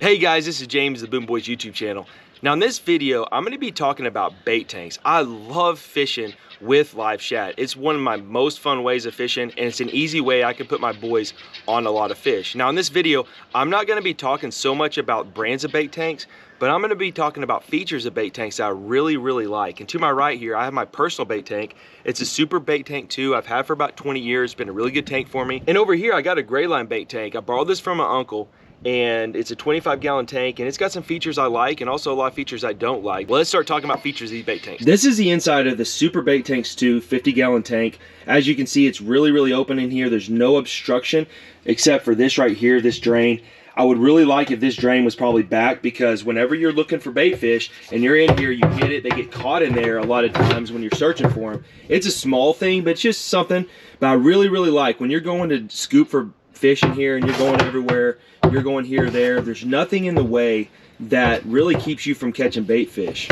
Hey guys, this is James, the Boone Boys YouTube channel. Now in this video, I'm going to be talking about bait tanks. I love fishing with live shad. It's one of my most fun ways of fishing, and it's an easy way I can put my boys on a lot of fish. Now in this video, I'm not going to be talking so much about brands of bait tanks, but I'm going to be talking about features of bait tanks that I really like. And to my right here, I have my personal bait tank. It's a Super Bait Tank 2. I've had for about 20 years. It's been a really good tank for me. And over here, I got a Grayline bait tank. I borrowed this from my uncle, and it's a 25-gallon tank, and it's got some features I like and also a lot of features I don't like. Well, let's start talking about features of these bait tanks. This is the inside of the Super Bait Tanks 2 50-gallon tank. As you can see, it's really open in here. There's no obstruction except for this right here, this drain. I would really like if this drain was probably back, because whenever you're looking for bait fish and you're in here, you get it, they get caught in there a lot of times when you're searching for them. It's a small thing, but it's just something. But I really like when you're going to scoop for fish in here and you're going everywhere, you're going here or there, there's nothing in the way that really keeps you from catching bait fish.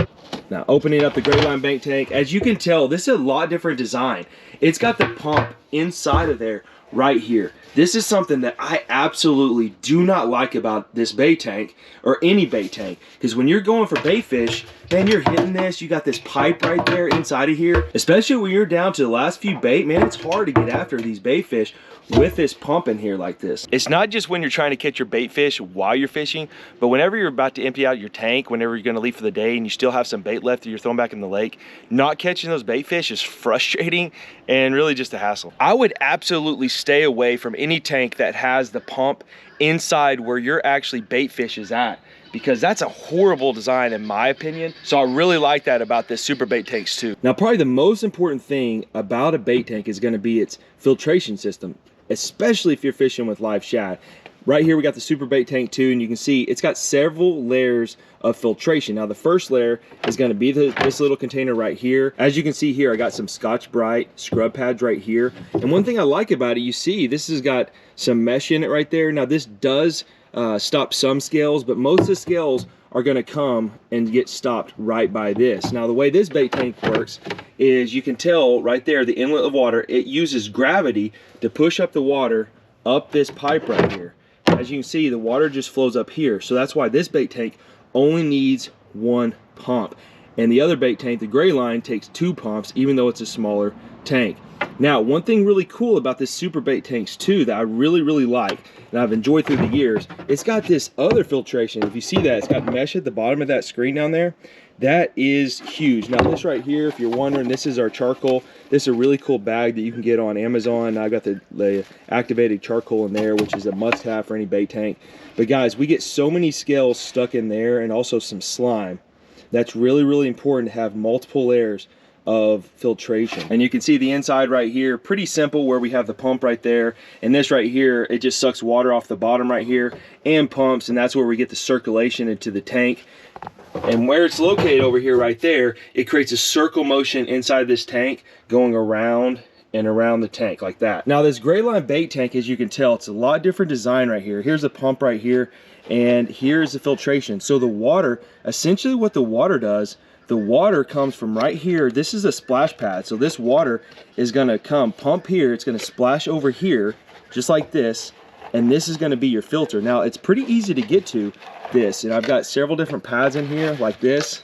Now opening up the Grayline bait tank, as you can tell, this is a lot different design. It's got the pump inside of there right here. This is something that I absolutely do not like about this bait tank, or any bait tank, because when you're going for bait fish, man, you're hitting this, you got this pipe right there inside of here, especially when you're down to the last few bait, man, it's hard to get after these bait fish with this pump in here like this. It's not just when you're trying to catch your bait fish while you're fishing, but whenever you're about to empty out your tank, whenever you're going to leave for the day and you still have some bait left that you're throwing back in the lake, not catching those bait fish is frustrating and really just a hassle. I would absolutely stay away from any tank that has the pump inside where your actually bait fish is at, because that's a horrible design in my opinion. So I really like that about this Super Bait Tanks 2. Now probably the most important thing about a bait tank is going to be its filtration system, especially if you're fishing with live shad. Right here we got the Super Bait Tank 2, and you can see it's got several layers of filtration. Now the first layer is going to be this little container right here. As you can see here, I got some Scotch-Brite scrub pads right here. And one thing I like about it, you see this has got some mesh in it right there. Now this does stop some scales, but most of the scales are going to come and get stopped right by this. Now the way this bait tank works is, you can tell right there, the inlet of water, it uses gravity to push up the water up this pipe right here. As you can see, the water just flows up here. So that's why this bait tank only needs one pump. And the other bait tank, the Grayline, takes 2 pumps, even though it's a smaller tank. Now, one thing really cool about this Super Bait Tanks 2 that I really like, and I've enjoyed through the years, it's got this other filtration. If you see that, it's got mesh at the bottom of that screen down there. That is huge. Now this right here, if you're wondering, this is our charcoal. This is a really cool bag that you can get on Amazon. I got the activated charcoal in there, which is a must-have for any bait tank. But guys, we get so many scales stuck in there, and also some slime. That's really important to have multiple layers of filtration. And you can see the inside right here, pretty simple, where we have the pump right there, and this right here, it just sucks water off the bottom right here and pumps, and that's where we get the circulation into the tank. And where it's located over here right there, it creates a circle motion inside this tank, going around and around the tank like that. Now this Grayline bait tank, as you can tell, it's a lot different design right here. Here's the pump right here, and here's the filtration. So the water, essentially what the water does, the water comes from right here. This is a splash pad. So this water is gonna come pump here, it's gonna splash over here, just like this, and this is gonna be your filter. Now it's pretty easy to get to this, and I've got several different pads in here like this,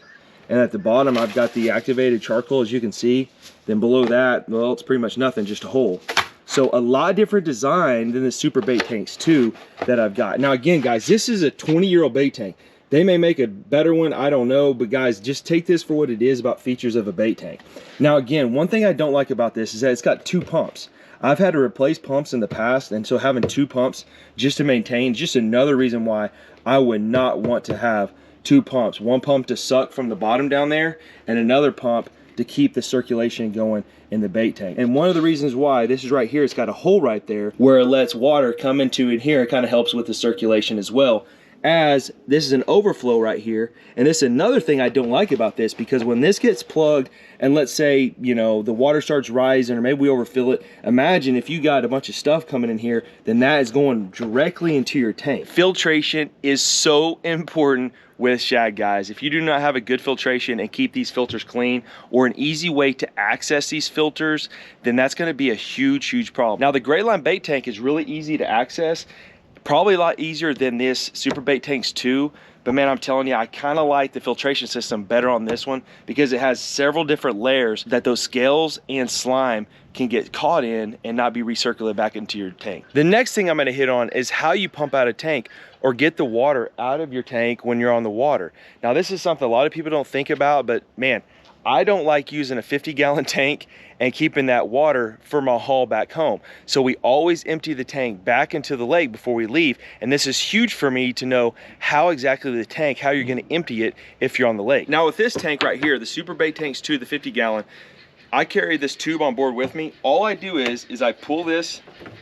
and at the bottom I've got the activated charcoal, as you can see. Then below that, well, it's pretty much nothing, just a hole. So a lot different design than the Super Bait Tanks 2 that I've got. Now again guys, this is a 20-year-old bait tank. They may make a better one, I don't know, but guys, just take this for what it is about features of a bait tank. Now again, one thing I don't like about this is that it's got 2 pumps. I've had to replace pumps in the past, and so having 2 pumps just to maintain, just another reason why I would not want to have 2 pumps. One pump to suck from the bottom down there, and another pump to keep the circulation going in the bait tank. And one of the reasons why, this is right here, it's got a hole right there where it lets water come into it here. It kind of helps with the circulation as well, as this is an overflow right here. And this is another thing I don't like about this, because when this gets plugged, and let's say, you know, the water starts rising, or maybe we overfill it, imagine if you got a bunch of stuff coming in here, then that is going directly into your tank. Filtration is so important with shad, guys. If you do not have a good filtration and keep these filters clean, or an easy way to access these filters, then that's going to be a huge problem. Now the Grayline bait tank is really easy to access. Probably a lot easier than this Super Bait Tanks 2, but man, I'm telling you, I kind of like the filtration system better on this one because it has several different layers that those scales and slime can get caught in and not be recirculated back into your tank. The next thing I'm going to hit on is how you pump out a tank or get the water out of your tank when you're on the water. Now, this is something a lot of people don't think about, but man, I don't like using a 50-gallon tank and keeping that water for my haul back home. So we always empty the tank back into the lake before we leave. And this is huge for me to know how exactly the tank, how you're gonna empty it if you're on the lake. Now with this tank right here, the Super Bait Tanks 2, the 50-gallon, I carry this tube on board with me. All I do is I pull this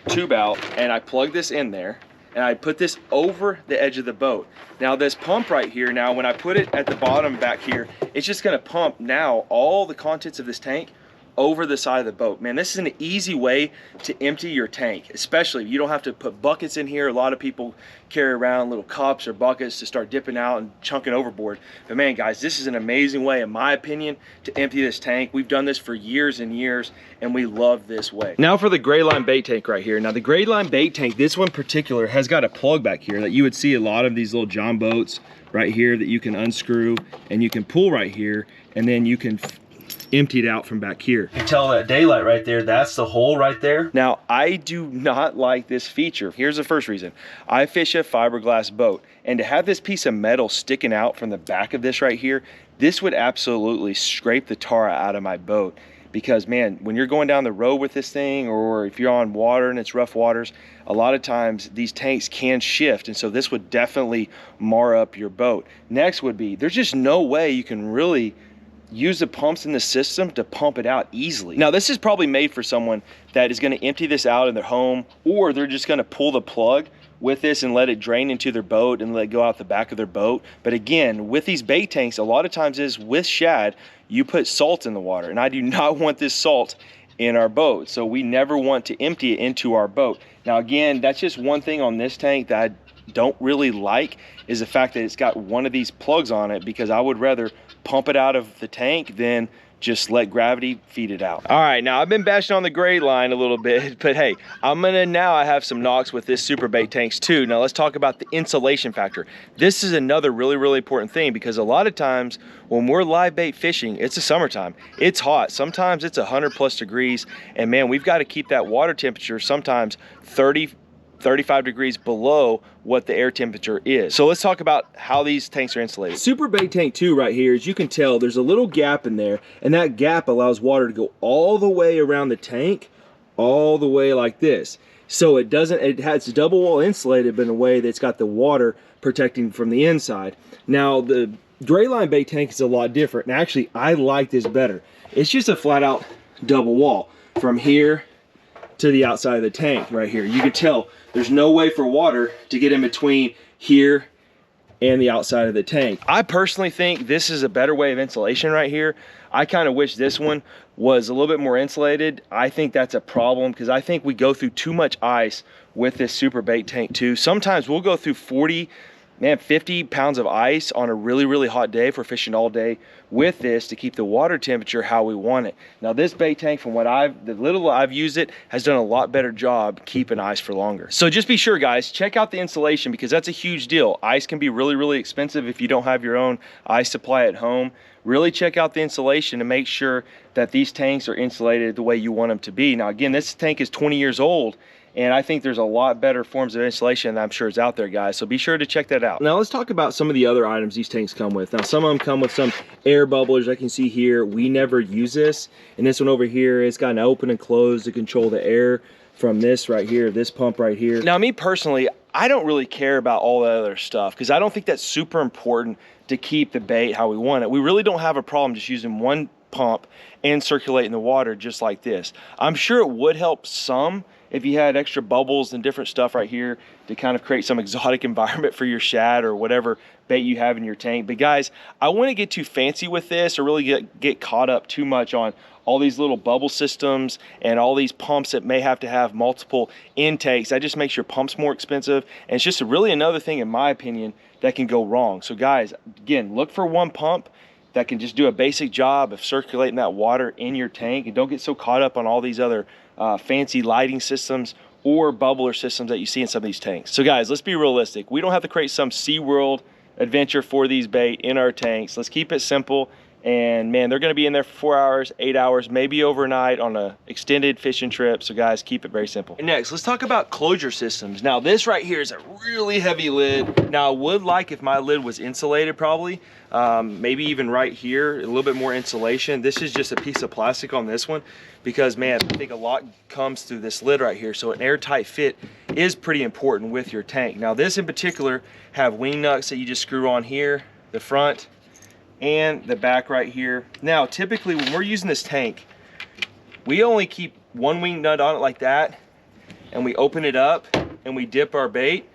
tube out and I plug this in there and I put this over the edge of the boat. Now this pump right here, now when I put it at the bottom back here, it's just gonna pump now all the contents of this tank over the side of the boat. Man, this is an easy way to empty your tank, especially you don't have to put buckets in here. A lot of people carry around little cups or buckets to start dipping out and chunking overboard. But man, guys, this is an amazing way, in my opinion, to empty this tank. We've done this for years and years, and we love this way. Now for the Grayline bait tank right here. Now the Grayline bait tank, this one in particular, has got a plug back here that you would see a lot of these little John boats right here that you can unscrew and you can pull right here, and then you can empty it out from back here. You can tell that daylight right there, that's the hole right there. Now, I do not like this feature. Here's the first reason. I fish a fiberglass boat, and to have this piece of metal sticking out from the back of this right here, this would absolutely scrape the tar out of my boat. Because man, when you're going down the road with this thing, or if you're on water and it's rough waters, a lot of times these tanks can shift, and so this would definitely mar up your boat. Next would be, there's just no way you can really use the pumps in the system to pump it out easily. Now this is probably made for someone that is going to empty this out in their home, or they're just going to pull the plug with this and let it drain into their boat and let it go out the back of their boat. But again, with these bait tanks, a lot of times is with shad, you put salt in the water, and I do not want this salt in our boat, so we never want to empty it into our boat. Now again, that's just one thing on this tank that I don't really like, is the fact that it's got one of these plugs on it, because I would rather pump it out of the tank than just let gravity feed it out. All right, now I've been bashing on the Grayline a little bit, but hey, I have some knocks with this Super Bait Tanks too. Now let's talk about the insulation factor. This is another really important thing, because a lot of times when we're live bait fishing, it's the summertime, it's hot, sometimes it's 100+ degrees, and man, we've got to keep that water temperature sometimes 35 degrees below what the air temperature is. So let's talk about how these tanks are insulated. Super Bait Tank 2 right here, as you can tell, there's a little gap in there, and that gap allows water to go all the way around the tank, all the way like this. So it has double wall insulated, but in a way that's got the water protecting from the inside. Now the Grayline bait tank is a lot different, and actually I like this better. It's just a flat out double wall from here to the outside of the tank right here. You can tell there's no way for water to get in between here and the outside of the tank. I personally think this is a better way of insulation right here. I kind of wish this one was a little bit more insulated. I think that's a problem, because I think we go through too much ice with this Super Bait Tank 2. Sometimes we'll go through 50 pounds of ice on a really hot day for fishing all day with this to keep the water temperature how we want it. Now this bait tank, from the little I've used it, has done a lot better job keeping ice for longer. So just be sure, guys, check out the insulation, because that's a huge deal. Ice can be really expensive if you don't have your own ice supply at home. Really check out the insulation to make sure that these tanks are insulated the way you want them to be. Now again, this tank is 20 years old, and I think there's a lot better forms of insulation that I'm sure is out there, guys. So be sure to check that out. Now let's talk about some of the other items these tanks come with. Now some of them come with some air bubblers. I can see here, we never use this. And this one over here, it's got an open and close to control the air from this right here, this pump right here. Now me personally, I don't really care about all the other stuff, because I don't think that's super important to keep the bait how we want it. We really don't have a problem just using one pump and circulating the water just like this. I'm sure it would help some if you had extra bubbles and different stuff right here to kind of create some exotic environment for your shad or whatever bait you have in your tank. But guys, I wouldn't get too fancy with this or really get caught up too much on all these little bubble systems and all these pumps that may have to have multiple intakes. That just makes your pumps more expensive, and it's just really another thing, in my opinion, that can go wrong. So guys, again, look for one pump that can just do a basic job of circulating that water in your tank, and don't get so caught up on all these other fancy lighting systems or bubbler systems that you see in some of these tanks. So guys, let's be realistic. We don't have to create some SeaWorld adventure for these bait in our tanks. Let's keep it simple. And man, they're gonna be in there for 4 hours, 8 hours, maybe overnight on a extended fishing trip. So guys, keep it very simple. And next, let's talk about closure systems. Now this right here is a really heavy lid. Now I would like if my lid was insulated probably, maybe even right here, a little bit more insulation. This is just a piece of plastic on this one because man, I think a lot comes through this lid right here. So an airtight fit is pretty important with your tank. Now this in particular have wing nuts that you just screw on here, the front, and the back right here. Now, typically when we're using this tank, we only keep one wing nut on it like that, and we open it up and we dip our bait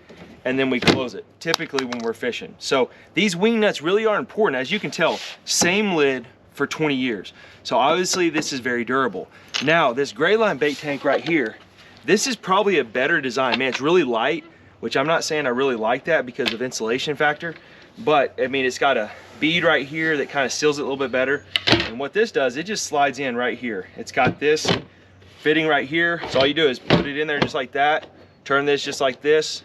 and then we close it, typically when we're fishing. So these wing nuts really are important. As you can tell, same lid for 20 years. So obviously this is very durable. Now, this Grayline bait tank right here, this is probably a better design. Man, it's really light, which I'm not saying I really like that because of insulation factor, but I mean, it's got a bead right here that kind of seals it a little bit better. And what this does, it just slides in right here. It's got this fitting right here. So all you do is put it in there just like that, turn this just like this.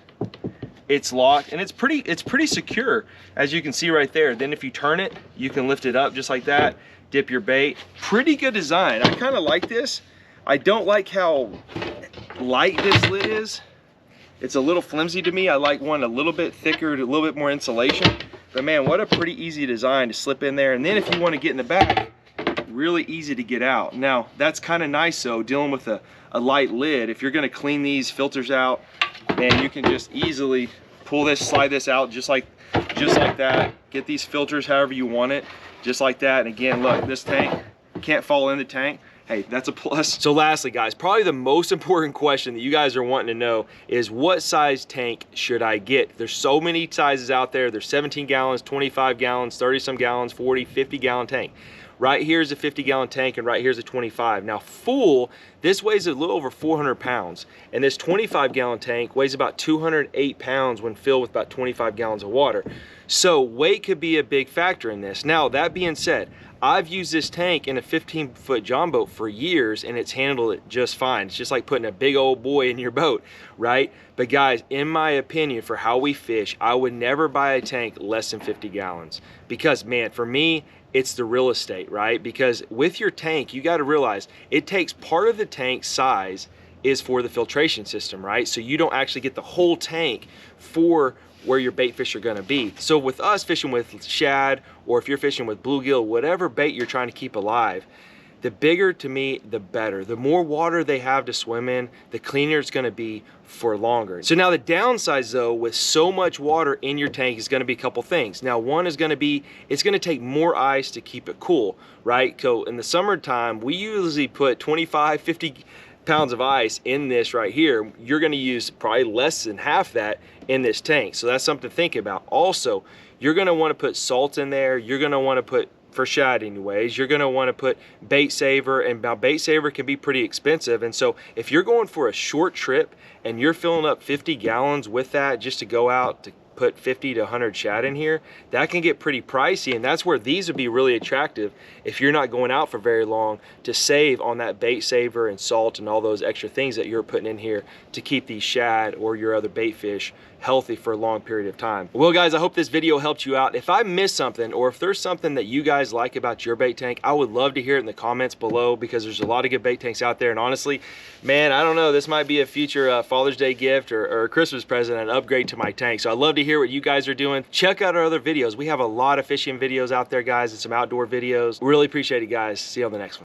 It's locked and it's pretty secure, as you can see right there. Then if you turn it, you can lift it up just like that, dip your bait. Pretty good design. I kind of like this. I don't like how light this lid is. It's a little flimsy to me. I like one a little bit thicker, a little bit more insulation. But man, what a pretty easy design to slip in there. And then if you want to get in the back, really easy to get out. Now, that's kind of nice though, dealing with a light lid. If you're going to clean these filters out, man, you can just easily pull this, slide this out just like that. Get these filters however you want it, just like that. And again, look, this tank can't fall in the tank. Hey, that's a plus. So lastly, guys, probably the most important question that you guys are wanting to know is what size tank should I get? There's so many sizes out there. There's 17 gallons, 25 gallons, 30 some gallons, 40, 50 gallon tank. Right here's a 50 gallon tank and right here's a 25. Now full, this weighs a little over 400 pounds. And this 25 gallon tank weighs about 208 pounds when filled with about 25 gallons of water. So weight could be a big factor in this. Now that being said, I've used this tank in a 15-foot John boat for years and it's handled it just fine. It's just like putting a big old boy in your boat, right? But guys, in my opinion, for how we fish, I would never buy a tank less than 50 gallons. Because man, for me, it's the real estate, right? Because with your tank, you gotta realize it takes part of the tank size is for the filtration system, right? So you don't actually get the whole tank for where your bait fish are gonna be. So with us fishing with shad, or if you're fishing with bluegill, whatever bait you're trying to keep alive, the bigger to me, the better. The more water they have to swim in, the cleaner it's gonna be for longer. So now the downsides though, with so much water in your tank is gonna be a couple things. Now one is gonna be, it's gonna take more ice to keep it cool, right? So in the summertime, we usually put 25, 50 pounds of ice in this right here. You're gonna use probably less than half that in this tank. So that's something to think about. Also, you're gonna wanna put salt in there. You're gonna wanna put, for shad anyways, you're gonna wanna put bait saver, and now bait saver can be pretty expensive. And so if you're going for a short trip and you're filling up 50 gallons with that just to go out to put 50 to 100 shad in here, that can get pretty pricey. And that's where these would be really attractive if you're not going out for very long, to save on that bait saver and salt and all those extra things that you're putting in here to keep these shad or your other bait fish healthy for a long period of time. Well guys, I hope this video helped you out. If I missed something, or if there's something that you guys like about your bait tank, I would love to hear it in the comments below, because there's a lot of good bait tanks out there. And honestly, man, I don't know, this might be a future Father's Day gift or a Christmas present, an upgrade to my tank. So I'd love to hear what you guys are doing. Check out our other videos. We have a lot of fishing videos out there, guys, and some outdoor videos. Really appreciate it, guys. See you on the next one.